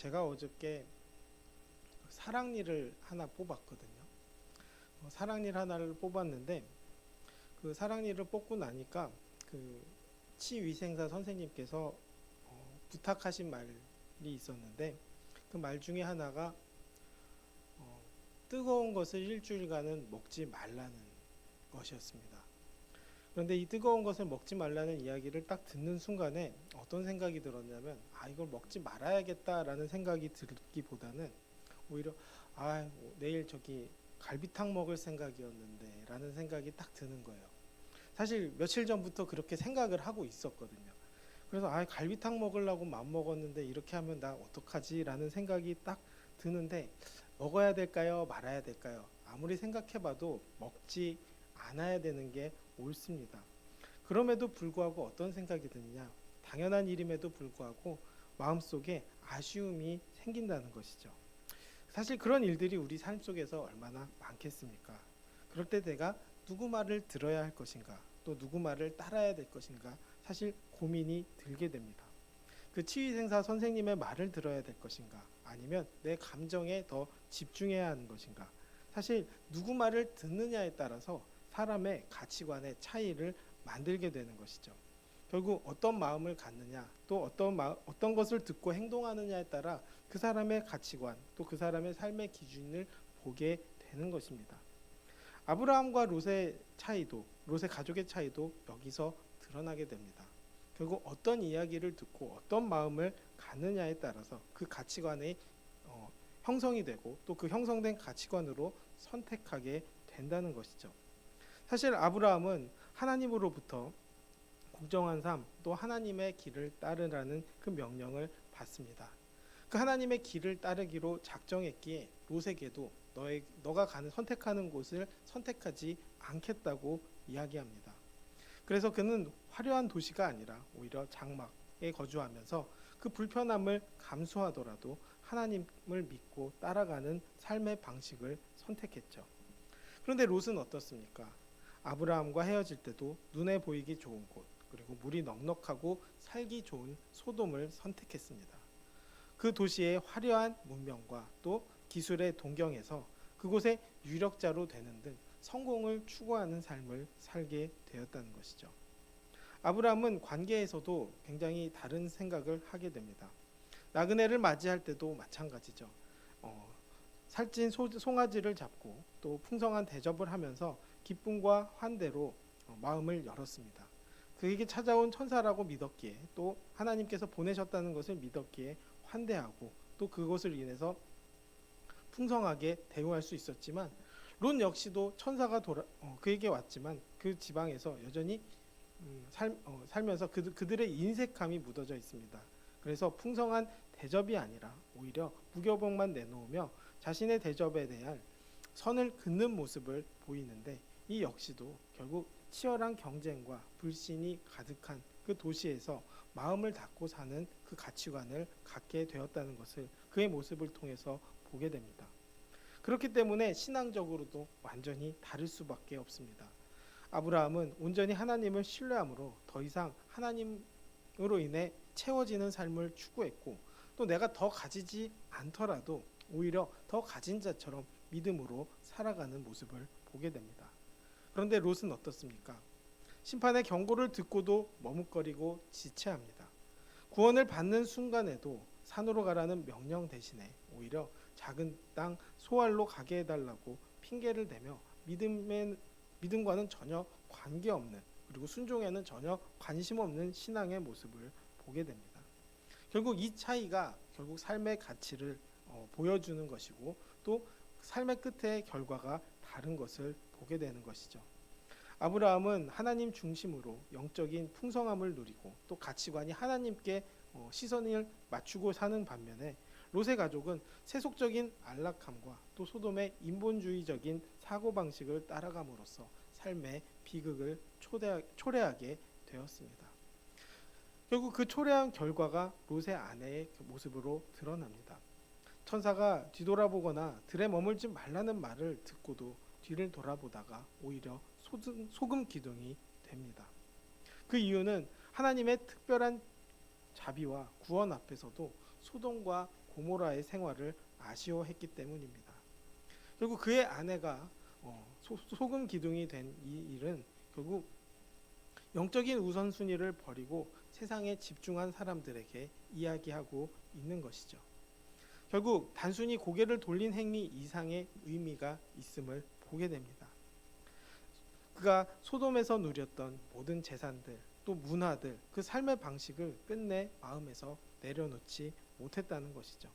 제가 어저께 사랑니를 하나 뽑았거든요. 사랑니를 하나를 뽑았는데 그 사랑니를 뽑고 나니까 그 치위생사 선생님께서 부탁하신 말이 있었는데 그 말 중에 하나가 어, 뜨거운 것을 일주일간은 먹지 말라는 것이었습니다. 그런데 이 뜨거운 것을 먹지 말라는 이야기를 딱 듣는 순간에 어떤 생각이 들었냐면 이걸 먹지 말아야겠다라는 생각이 들기보다는 오히려 내일 저기 갈비탕 먹을 생각이었는데 라는 생각이 딱 드는 거예요. 사실 며칠 전부터 그렇게 생각을 하고 있었거든요. 그래서 갈비탕 먹으려고 마음 먹었는데 이렇게 하면 나 어떡하지 라는 생각이 딱 드는데 먹어야 될까요 말아야 될까요? 아무리 생각해봐도 먹지 않아야 되는 게 옳습니다. 그럼에도 불구하고 어떤 생각이 드느냐, 당연한 일임에도 불구하고 마음속에 아쉬움이 생긴다는 것이죠. 사실 그런 일들이 우리 삶 속에서 얼마나 많겠습니까? 그럴 때 내가 누구 말을 들어야 할 것인가, 또 누구 말을 따라야 될 것인가, 사실 고민이 들게 됩니다. 그 치위생사 선생님의 말을 들어야 될 것인가, 아니면 내 감정에 더 집중해야 하는 것인가. 사실 누구 말을 듣느냐에 따라서 사람의 가치관의 차이를 만들게 되는 것이죠. 결국 어떤 마음을 갖느냐, 또 어떤 것을 듣고 행동하느냐에 따라 그 사람의 가치관, 또 그 사람의 삶의 기준을 보게 되는 것입니다. 아브라함과 롯의 가족의 차이도 여기서 드러나게 됩니다. 결국 어떤 이야기를 듣고 어떤 마음을 갖느냐에 따라서 그 가치관이 형성이 되고 또 그 형성된 가치관으로 선택하게 된다는 것이죠. 사실 아브라함은 하나님으로부터 공정한 삶, 또 하나님의 길을 따르라는 그 명령을 받습니다. 그 하나님의 길을 따르기로 작정했기에 롯에게도 너가 선택하는 곳을 선택하지 않겠다고 이야기합니다. 그래서 그는 화려한 도시가 아니라 오히려 장막에 거주하면서 그 불편함을 감수하더라도 하나님을 믿고 따라가는 삶의 방식을 선택했죠. 그런데 롯은 어떻습니까? 아브라함과 헤어질 때도 눈에 보이기 좋은 곳, 그리고 물이 넉넉하고 살기 좋은 소돔을 선택했습니다. 그 도시의 화려한 문명과 또 기술의 동경에서 그곳의 유력자로 되는 등 성공을 추구하는 삶을 살게 되었다는 것이죠. 아브라함은 관계에서도 굉장히 다른 생각을 하게 됩니다. 나그네를 맞이할 때도 마찬가지죠. 살찐 송아지를 잡고 또 풍성한 대접을 하면서 기쁨과 환대로 마음을 열었습니다. 그에게 찾아온 천사라고 믿었기에, 또 하나님께서 보내셨다는 것을 믿었기에 환대하고, 또 그것을 인해서 풍성하게 대우할 수 있었지만 롯 역시도 천사가 그에게 왔지만 그 지방에서 여전히 살면서 그들의 인색함이 묻어져 있습니다. 그래서 풍성한 대접이 아니라 오히려 무교복만 내놓으며 자신의 대접에 대한 선을 긋는 모습을 보이는데, 이 역시도 결국 치열한 경쟁과 불신이 가득한 그 도시에서 마음을 닫고 사는 그 가치관을 갖게 되었다는 것을 그의 모습을 통해서 보게 됩니다. 그렇기 때문에 신앙적으로도 완전히 다를 수밖에 없습니다. 아브라함은 온전히 하나님을 신뢰함으로 더 이상 하나님으로 인해 채워지는 삶을 추구했고, 또 내가 더 가지지 않더라도 오히려 더 가진 자처럼 믿음으로 살아가는 모습을 보게 됩니다. 그런데 롯은 어떻습니까? 심판의 경고를 듣고도 머뭇거리고 지체합니다. 구원을 받는 순간에도 산으로 가라는 명령 대신에 오히려 작은 땅 소알로 가게 해달라고 핑계를 대며 믿음과는 전혀 관계없는, 그리고 순종에는 전혀 관심 없는 신앙의 모습을 보게 됩니다. 결국 이 차이가 결국 삶의 가치를 보여주는 것이고, 또 삶의 끝의 결과가 다른 것을 보게 되는 것이죠. 아브라함은 하나님 중심으로 영적인 풍성함을 누리고 또 가치관이 하나님께 시선을 맞추고 사는 반면에, 롯의 가족은 세속적인 안락함과 또 소돔의 인본주의적인 사고방식을 따라감으로써 삶의 비극을 초래하게 되었습니다. 결국 그 초래한 결과가 롯의 아내의 모습으로 드러납니다. 천사가 뒤돌아보거나 들에 머물지 말라는 말을 듣고도 뒤를 돌아보다가 오히려 소금 기둥이 됩니다. 그 이유는 하나님의 특별한 자비와 구원 앞에서도 소돔과 고모라의 생활을 아쉬워했기 때문입니다. 결국 그의 아내가 소금 기둥이 된 이 일은 결국 영적인 우선순위를 버리고 세상에 집중한 사람들에게 이야기하고 있는 것이죠. 결국 단순히 고개를 돌린 행위 이상의 의미가 있음을 보게 됩니다. 그가 소돔에서 누렸던 모든 재산들, 또 문화들, 그 삶의 방식을 끝내 마음에서 내려놓지 못했다는 것이죠.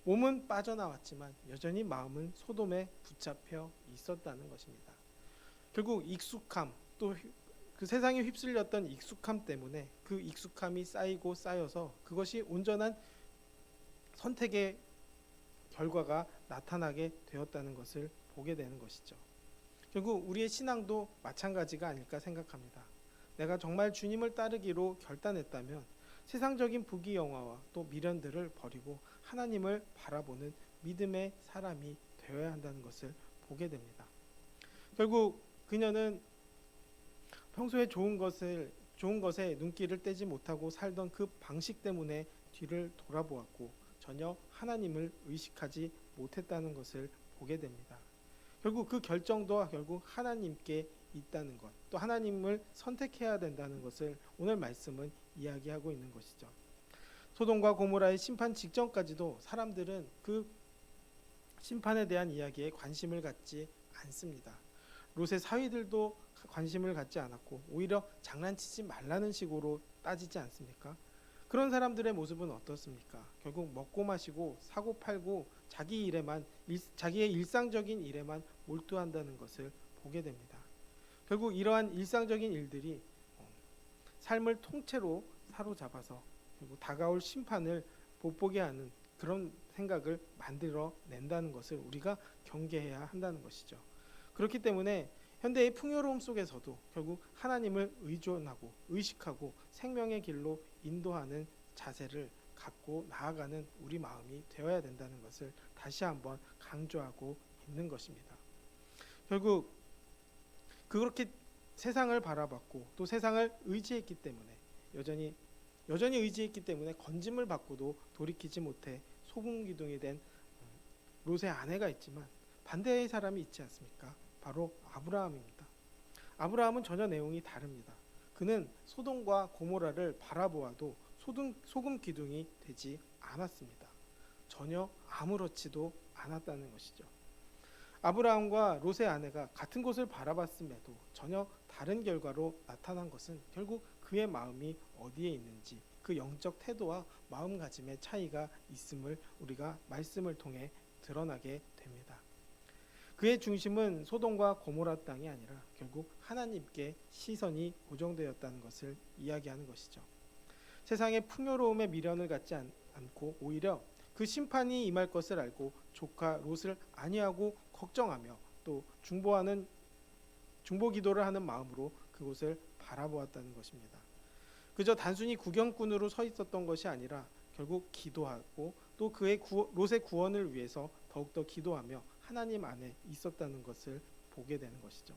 몸은 빠져나왔지만 여전히 마음은 소돔에 붙잡혀 있었다는 것입니다. 결국 익숙함, 또 그 세상에 휩쓸렸던 익숙함 때문에 그 익숙함이 쌓이고 쌓여서 그것이 온전한 선택의 결과가 나타나게 되었다는 것을 보게 되는 것이죠. 결국 우리의 신앙도 마찬가지가 아닐까 생각합니다. 내가 정말 주님을 따르기로 결단했다면 세상적인 부귀영화와 또 미련들을 버리고 하나님을 바라보는 믿음의 사람이 되어야 한다는 것을 보게 됩니다. 결국 그녀는 평소에 좋은 것에 눈길을 떼지 못하고 살던 그 방식 때문에 뒤를 돌아보았고 전혀 하나님을 의식하지 못했다는 것을 보게 됩니다. 결국 그 결정도 결국 하나님께 있다는 것, 또 하나님을 선택해야 된다는 것을 오늘 말씀은 이야기하고 있는 것이죠. 소돔과 고모라의 심판 직전까지도 사람들은 그 심판에 대한 이야기에 관심을 갖지 않습니다. 롯의 사위들도 관심을 갖지 않았고 오히려 장난치지 말라는 식으로 따지지 않습니까? 그런 사람들의 모습은 어떻습니까? 결국 먹고 마시고 사고 팔고 자기의 일상적인 일에만 몰두한다는 것을 보게 됩니다. 결국 이러한 일상적인 일들이 삶을 통째로 사로잡아서 결국 다가올 심판을 못 보게 하는 그런 생각을 만들어 낸다는 것을 우리가 경계해야 한다는 것이죠. 그렇기 때문에 현대의 풍요로움 속에서도 결국 하나님을 의존하고 의식하고 생명의 길로 인도하는 자세를 갖고 나아가는 우리 마음이 되어야 된다는 것을 다시 한번 강조하고 있는 것입니다. 결국 그렇게 세상을 바라봤고 또 세상을 의지했기 때문에 여전히 의지했기 때문에 건짐을 받고도 돌이키지 못해 소금 기둥이 된 롯의 아내가 있지만 반대의 사람이 있지 않습니까? 바로 아브라함입니다. 아브라함은 전혀 내용이 다릅니다. 그는 소돔과 고모라를 바라보아도 소금 기둥이 되지 않았습니다. 전혀 아무렇지도 않았다는 것이죠. 아브라함과 롯의 아내가 같은 곳을 바라봤음에도 전혀 다른 결과로 나타난 것은 결국 그의 마음이 어디에 있는지 그 영적 태도와 마음가짐의 차이가 있음을 우리가 말씀을 통해 드러나게 됩니다. 그의 중심은 소돔과 고모라 땅이 아니라 결국 하나님께 시선이 고정되었다는 것을 이야기하는 것이죠. 세상의 풍요로움에 미련을 갖지 않고 오히려 그 심판이 임할 것을 알고 조카 롯을 안위하고 걱정하며 또 중보 기도를 하는 마음으로 그곳을 바라보았다는 것입니다. 그저 단순히 구경꾼으로 서 있었던 것이 아니라 결국 기도하고 또 롯의 구원을 위해서 더욱더 기도하며 하나님 안에 있었다는 것을 보게 되는 것이죠.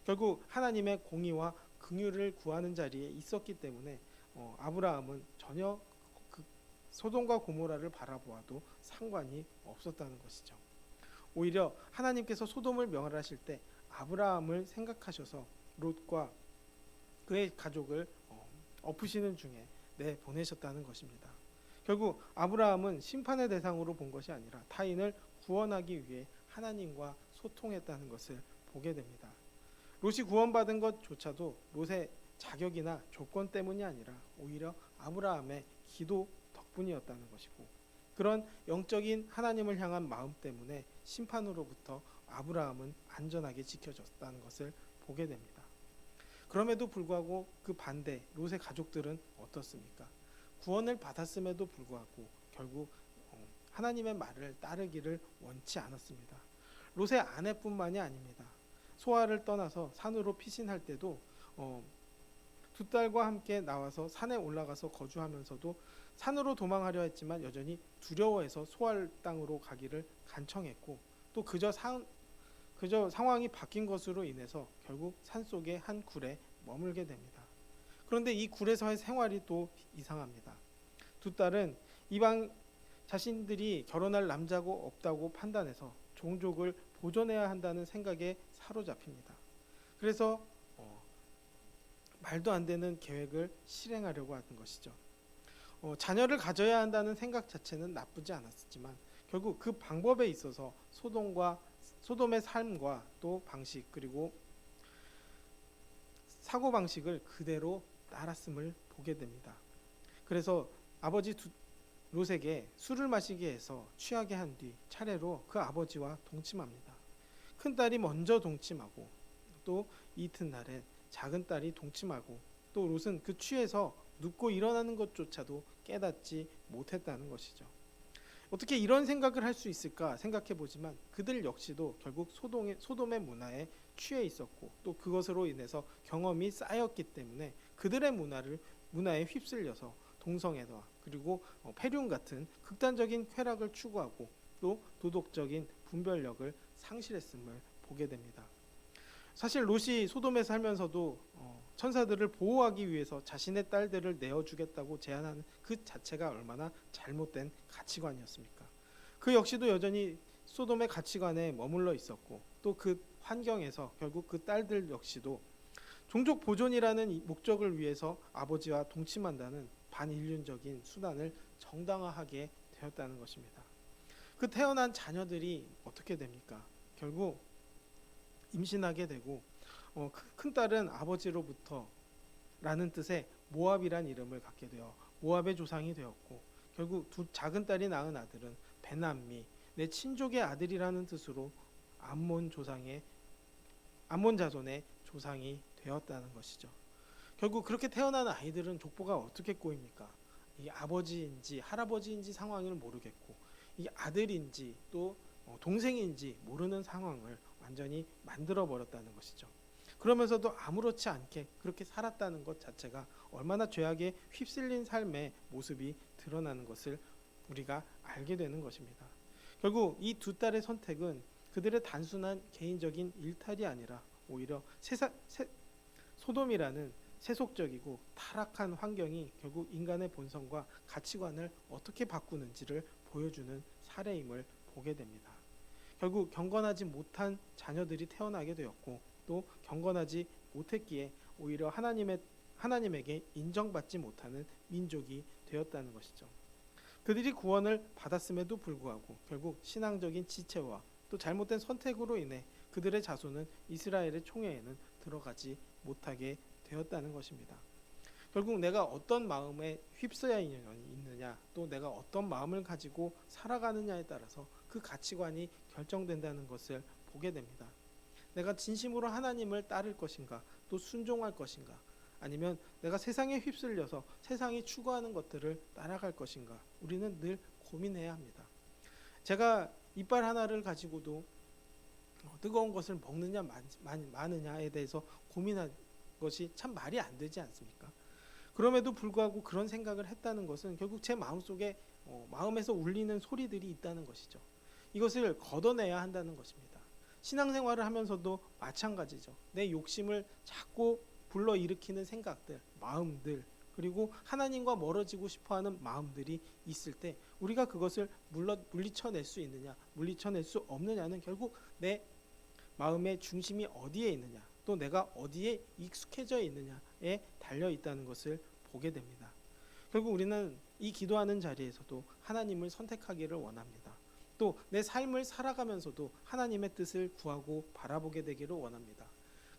결국 하나님의 공의와 긍휼을 구하는 자리에 있었기 때문에 아브라함은 전혀 소돔과 고모라를 바라보아도 상관이 없었다는 것이죠. 오히려 하나님께서 소돔을 멸하실 때 아브라함을 생각하셔서 롯과 그의 가족을 엎으시는 중에 내보내셨다는 것입니다. 결국 아브라함은 심판의 대상으로 본 것이 아니라 타인을 구원하기 위해 하나님과 소통했다는 것을 보게 됩니다. 롯이 구원받은 것조차도 롯의 자격이나 조건 때문이 아니라 오히려 아브라함의 기도 덕분이었다는 것이고 그런 영적인 하나님을 향한 마음 때문에 심판으로부터 아브라함은 안전하게 지켜졌다는 것을 보게 됩니다. 그럼에도 불구하고 그 반대 롯의 가족들은 어떻습니까? 구원을 받았음에도 불구하고 결국 하나님의 말을 따르기를 원치 않았습니다. 롯의 아내뿐만이 아닙니다. 소아를 떠나서 산으로 피신할 때도 두 딸과 함께 나와서 산에 올라가서 거주하면서도 산으로 도망하려 했지만 여전히 두려워해서 소알 땅으로 가기를 간청했고 또 그저 상황이 바뀐 것으로 인해서 결국 산속의 한 굴에 머물게 됩니다. 그런데 이 굴에서의 생활이 또 이상합니다. 두 딸은 자신들이 결혼할 남자가 없다고 판단해서 종족을 보존해야 한다는 생각에 사로잡힙니다. 그래서 말도 안 되는 계획을 실행하려고 하는 것이죠. 자녀를 가져야 한다는 생각 자체는 나쁘지 않았지만 결국 그 방법에 있어서 소돔의 삶과 또 방식 그리고 사고 방식을 그대로 따랐음을 보게 됩니다. 그래서 아버지 롯에게 술을 마시게 해서 취하게 한 뒤 차례로 그 아버지와 동침합니다. 큰 딸이 먼저 동침하고 또 이튿날에 작은 딸이 동침하고 또 롯은 그 취해서 눕고 일어나는 것조차도 깨닫지 못했다는 것이죠. 어떻게 이런 생각을 할 수 있을까 생각해 보지만 그들 역시도 결국 소돔의 문화에 취해 있었고 또 그것으로 인해서 경험이 쌓였기 때문에 그들의 문화에 휩쓸려서 동성애와 그리고 폐륜 같은 극단적인 쾌락을 추구하고 또 도덕적인 분별력을 상실했음을 보게 됩니다. 사실 롯이 소돔에 살면서도 천사들을 보호하기 위해서 자신의 딸들을 내어주겠다고 제안하는 그 자체가 얼마나 잘못된 가치관이었습니까? 그 역시도 여전히 소돔의 가치관에 머물러 있었고 또 그 환경에서 결국 그 딸들 역시도 종족 보존이라는 목적을 위해서 아버지와 동침한다는 반인륜적인 수단을 정당화하게 되었다는 것입니다. 그 태어난 자녀들이 어떻게 됩니까? 결국 임신하게 되고 큰 딸은 아버지로부터 라는 뜻의 모압이란 이름을 갖게 되어 모압의 조상이 되었고 결국 두 작은 딸이 낳은 아들은 베남미 내 친족의 아들이라는 뜻으로 암몬 자손의 조상이 되었다는 것이죠. 결국 그렇게 태어난 아이들은 족보가 어떻게 꼬입니까? 이 아버지인지 할아버지인지 상황을 모르겠고 이 아들인지 또 동생인지 모르는 상황을 완전히 만들어 버렸다는 것이죠. 그러면서도 아무렇지 않게 그렇게 살았다는 것 자체가 얼마나 죄악에 휩쓸린 삶의 모습이 드러나는 것을 우리가 알게 되는 것입니다. 결국 이 두 딸의 선택은 그들의 단순한 개인적인 일탈이 아니라 오히려 소돔이라는 세속적이고 타락한 환경이 결국 인간의 본성과 가치관을 어떻게 바꾸는지를 보여주는 사례임을 보게 됩니다. 결국 경건하지 못한 자녀들이 태어나게 되었고 또 경건하지 못했기에 오히려 하나님에게 인정받지 못하는 민족이 되었다는 것이죠. 그들이 구원을 받았음에도 불구하고 결국 신앙적인 지체와 또 잘못된 선택으로 인해 그들의 자손은 이스라엘의 총회에는 들어가지 못하게 되었다는 것입니다. 결국 내가 어떤 마음에 휩싸여 있느냐 또 내가 어떤 마음을 가지고 살아가느냐에 따라서 그 가치관이 결정된다는 것을 보게 됩니다. 내가 진심으로 하나님을 따를 것인가 또 순종할 것인가 아니면 내가 세상에 휩쓸려서 세상이 추구하는 것들을 따라갈 것인가 우리는 늘 고민해야 합니다. 제가 이빨 하나를 가지고도 뜨거운 것을 먹느냐 마느냐에 대해서 고민한 것이 참 말이 안 되지 않습니까? 그럼에도 불구하고 그런 생각을 했다는 것은 결국 제 마음속에 마음에서 울리는 소리들이 있다는 것이죠. 이것을 걷어내야 한다는 것입니다. 신앙생활을 하면서도 마찬가지죠. 내 욕심을 자꾸 불러일으키는 생각들, 마음들 그리고 하나님과 멀어지고 싶어하는 마음들이 있을 때 우리가 그것을 물리쳐낼 수 있느냐 물리쳐낼 수 없느냐는 결국 내 마음의 중심이 어디에 있느냐 또 내가 어디에 익숙해져 있느냐에 달려 있다는 것을 보게 됩니다. 결국 우리는 이 기도하는 자리에서도 하나님을 선택하기를 원합니다. 또 내 삶을 살아가면서도 하나님의 뜻을 구하고 바라보게 되기를 원합니다.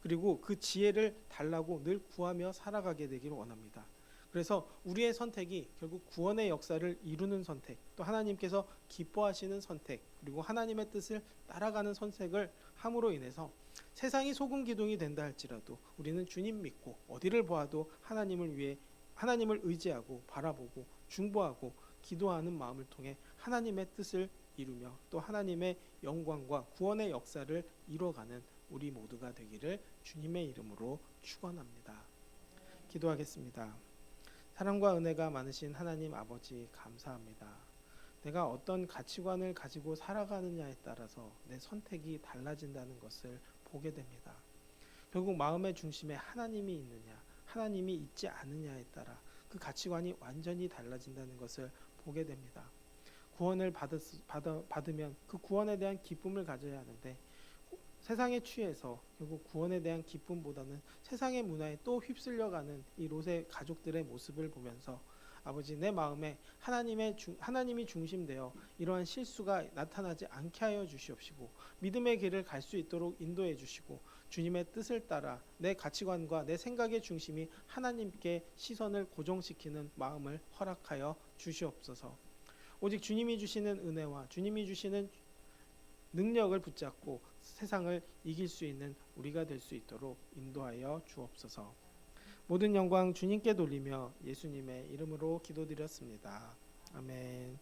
그리고 그 지혜를 달라고 늘 구하며 살아가게 되기를 원합니다. 그래서 우리의 선택이 결국 구원의 역사를 이루는 선택, 또 하나님께서 기뻐하시는 선택, 그리고 하나님의 뜻을 따라가는 선택을 함으로 인해서 세상이 소금 기둥이 된다 할지라도 우리는 주님 믿고 어디를 보아도 하나님을 의지하고 바라보고 중보하고 기도하는 마음을 통해 하나님의 뜻을 이루며 또 하나님의 영광과 구원의 역사를 이뤄가는 우리 모두가 되기를 주님의 이름으로 축원합니다. 기도하겠습니다. 사랑과 은혜가 많으신 하나님 아버지 감사합니다. 내가 어떤 가치관을 가지고 살아가느냐에 따라서 내 선택이 달라진다는 것을 보게 됩니다. 결국 마음의 중심에 하나님이 있느냐 하나님이 있지 않느냐에 따라 그 가치관이 완전히 달라진다는 것을 보게 됩니다. 구원을 받으면 그 구원에 대한 기쁨을 가져야 하는데 세상에 취해서 결국 구원에 대한 기쁨보다는 세상의 문화에 또 휩쓸려가는 이 롯의 가족들의 모습을 보면서 아버지 내 마음에 하나님이 중심되어 이러한 실수가 나타나지 않게 하여 주시옵시고 믿음의 길을 갈 수 있도록 인도해 주시고 주님의 뜻을 따라 내 가치관과 내 생각의 중심이 하나님께 시선을 고정시키는 마음을 허락하여 주시옵소서. 오직 주님이 주시는 은혜와 주님이 주시는 능력을 붙잡고 세상을 이길 수 있는 우리가 될 수 있도록 인도하여 주옵소서. 모든 영광 주님께 돌리며 예수님의 이름으로 기도드렸습니다. 아멘.